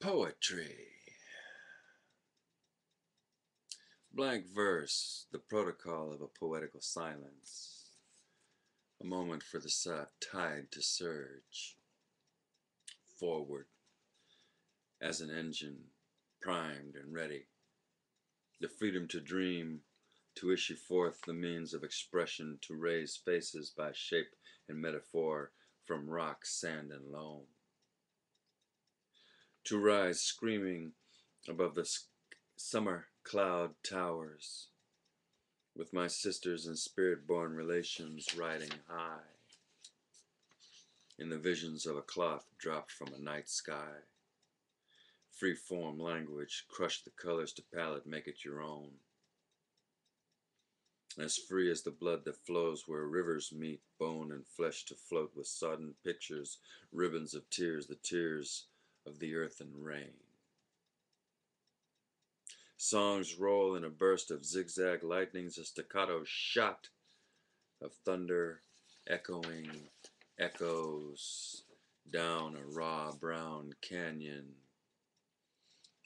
Poetry. Blank verse, the protocol of a poetical silence. A moment for the tide to surge. Forward, as an engine, primed and ready. The freedom to dream, to issue forth the means of expression, to raise faces by shape and metaphor from rock, sand, and loam. To rise screaming above the summer cloud towers, with my sisters and spirit-born relations riding high in the visions of a cloth dropped from a night sky. Free-form language, crush the colors to palette, make it your own. As free as the blood that flows where rivers meet, bone and flesh to float with sodden pictures, ribbons of tears, the tears of the earth and rain. Songs roll in a burst of zigzag lightnings, a staccato shot of thunder echoing echoes down a raw brown canyon.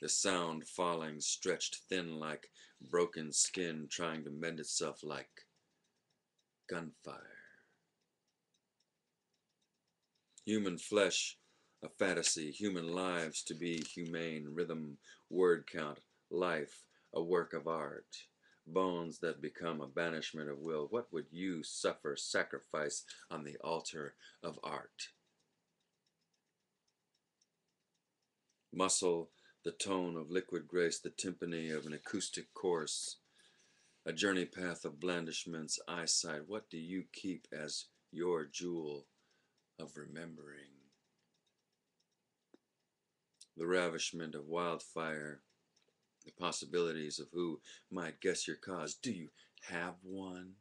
The sound falling, stretched thin like broken skin, trying to mend itself like gunfire. Human flesh, a fantasy, human lives to be humane, rhythm, word count, life, a work of art, bones that become a banishment of will. What would you suffer, sacrifice on the altar of art? Muscle, the tone of liquid grace, the timpani of an acoustic course, a journey path of blandishments, eyesight. What do you keep as your jewel of remembering? The ravishment of wildfire, the possibilities of who might guess your cause. Do you have one?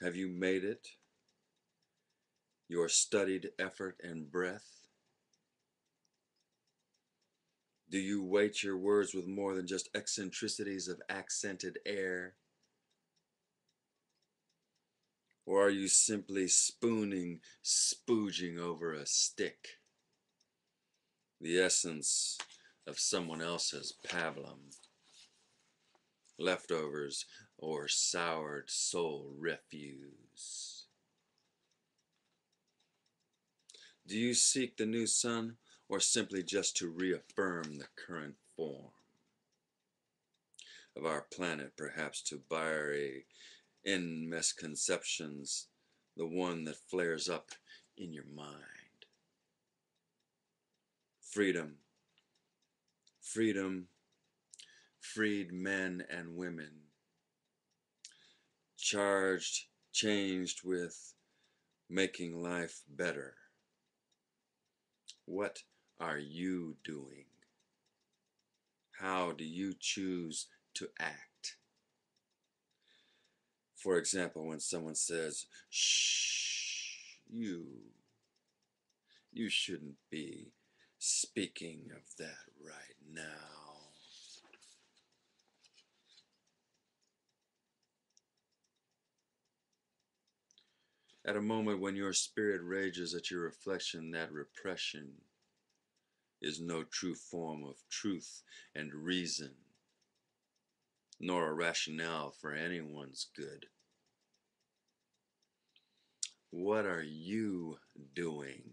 Have you made it? Your studied effort and breath? Do you weight your words with more than just eccentricities of accented air? Or are you simply spooning, spooging over a stick? The essence of someone else's pablum, leftovers or soured soul refuse. Do you seek the new sun, or simply just to reaffirm the current form of our planet, perhaps to bury in misconceptions the one that flares up in your mind? Freedom, freedom, freed men and women, charged, changed with making life better. What are you doing? How do you choose to act? For example, when someone says, shh, you shouldn't be speaking of that right now. At a moment when your spirit rages at your reflection that repression is no true form of truth and reason, nor a rationale for anyone's good. What are you doing?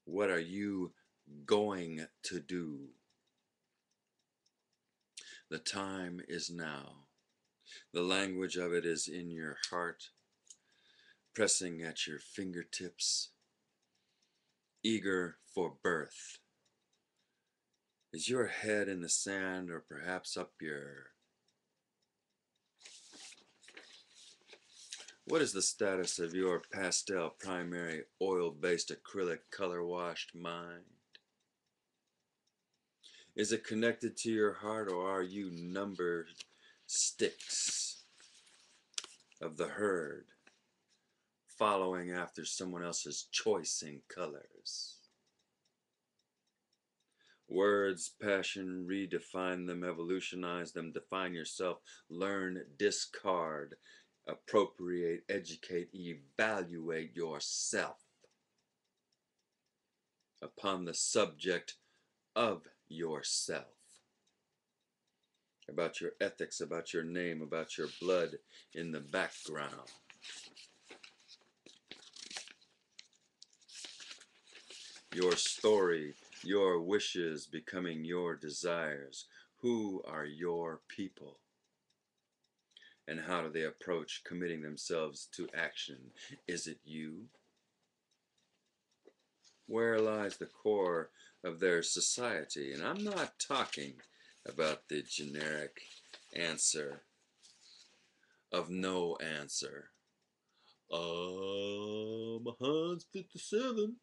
What are you going to do? The time is now. The language of it is in your heart, pressing at your fingertips, eager for birth. Is your head in the sand, or perhaps up your... What is the status of your pastel, primary, oil-based, acrylic, color-washed mind? Is it connected to your heart, or are you numbered sticks of the herd, following after someone else's choicing colors? Words, passion, redefine them, evolutionize them, define yourself, learn, discard, appropriate, educate, evaluate yourself. upon the subject of yourself, about your ethics, about your name, about your blood in the background. Your story, your wishes becoming your desires. Who are your people? And how do they approach committing themselves to action? Is it you? Where lies the core of their society? And I'm not talking about the generic answer of no answer. Hans 57.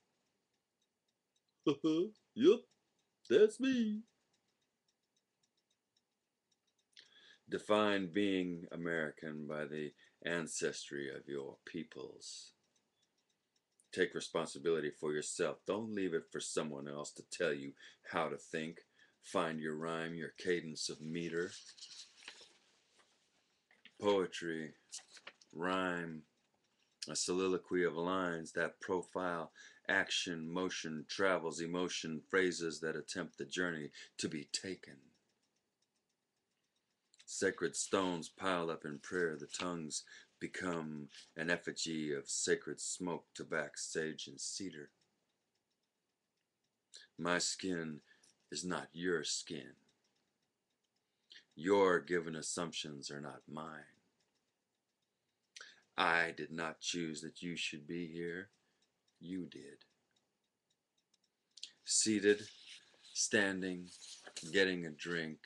Yep, that's me. Define being American by the ancestry of your peoples. Take responsibility for yourself. Don't leave it for someone else to tell you how to think. Find your rhyme, your cadence of meter. Poetry, rhyme, a soliloquy of lines that profile action, motion, travels, emotion, phrases that attempt the journey to be taken. Sacred stones piled up in prayer, the tongues become an effigy of sacred smoke, tobacco, sage, and cedar. My skin is not your skin. Your given assumptions are not mine. I did not choose that you should be here. You did. Seated, standing, getting a drink,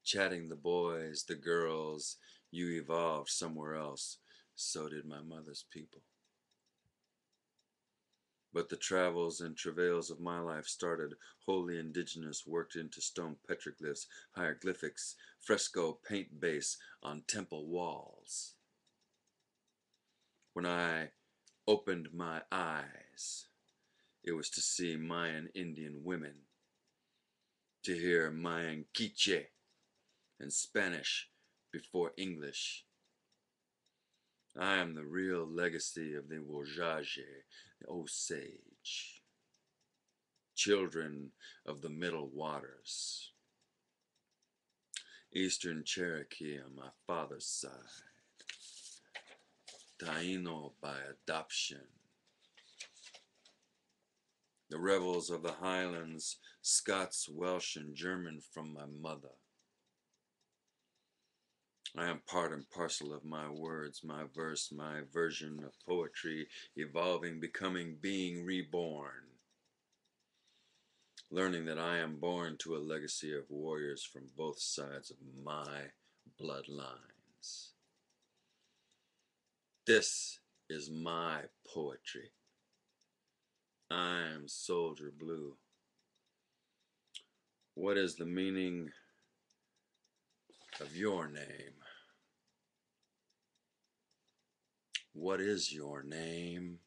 chatting the boys, the girls, you evolved somewhere else. So did my mother's people. But the travels and travails of my life started wholly indigenous, worked into stone petroglyphs, hieroglyphics, fresco paint base on temple walls. When I opened my eyes, it was to see Mayan Indian women, to hear Mayan Quiche and Spanish before English. I am the real legacy of the Wojage, the Osage, children of the Middle Waters, Eastern Cherokee on my father's side, Taino by adoption, the rebels of the Highlands, Scots, Welsh, and German from my mother. I am part and parcel of my words, my verse, my version of poetry, evolving, becoming, being reborn. Learning that I am born to a legacy of warriors from both sides of my bloodlines. This is my poetry. I am Soldier Blue. What is the meaning of your name? What is your name?